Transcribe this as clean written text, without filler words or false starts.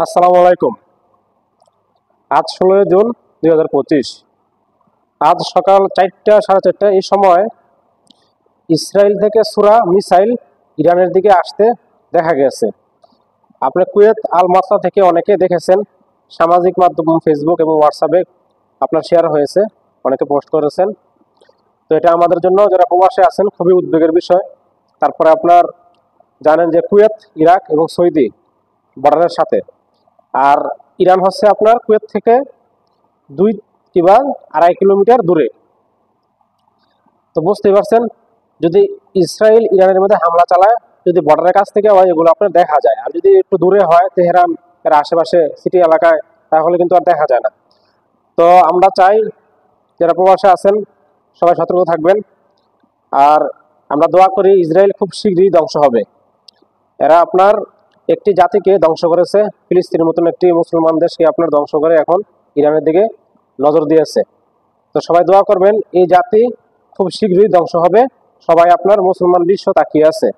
আসসালামু আলাইকুম। আজ 16 জুন 2025। আজ সকাল 4টা সাড়ে 4টা এই সময় ইসরায়েল থেকে ছোড়া মিসাইল ইরানের দিকে আসতে দেখা গেছে। আপনি কুয়েত আল মাসরা থেকে অনেকে দেখেছেন, সামাজিক মাধ্যম ফেসবুক এবং হোয়াটসঅ্যাপে আপনার শেয়ার হয়েছে, অনেকে পোস্ট করেছেন। তো এটা আমাদের জন্য যারা প্রবাসে আছেন খুবই উদ্বেগের বিষয়। তারপরে আপনার জানেন যে কুয়েত, ইরাক এবং সৌদি বর্ডারের সাথে, আর ইরান হচ্ছে আপনার কুয়েত থেকে 2 কিংবা 2.5 কিলোমিটার দূরে। তো বুঝতেই পারছেন, যদি ইসরায়েল ইরানের মধ্যে হামলা চালায়, যদি বর্ডারের কাছ থেকে হয় এগুলো আপনার দেখা যায়, আর যদি একটু দূরে হয় তেহরান এর আশেপাশে সিটি এলাকায়, তাহলে কিন্তু আর দেখা যায় না। তো আমরা চাই যারা প্রবাসে আছেন সবাই সতর্ক থাকবেন, আর আমরা দোয়া করি ইসরায়েল খুব শীঘ্রই ধ্বংস হবে। এরা আপনার একটি জাতিকে ধ্বংস করেছে, ফিলিস্তিনের মতন একটি মুসলমান দেশকে আপনার ধ্বংস করে এখন ইরানের দিকে নজর দিয়েছে। তো সবাই দোয়া করবেন, এই জাতি খুব শীঘ্রই ধ্বংস হবে। সবাই আপনার মুসলমান বিশ্ব তাকিয়ে আছে।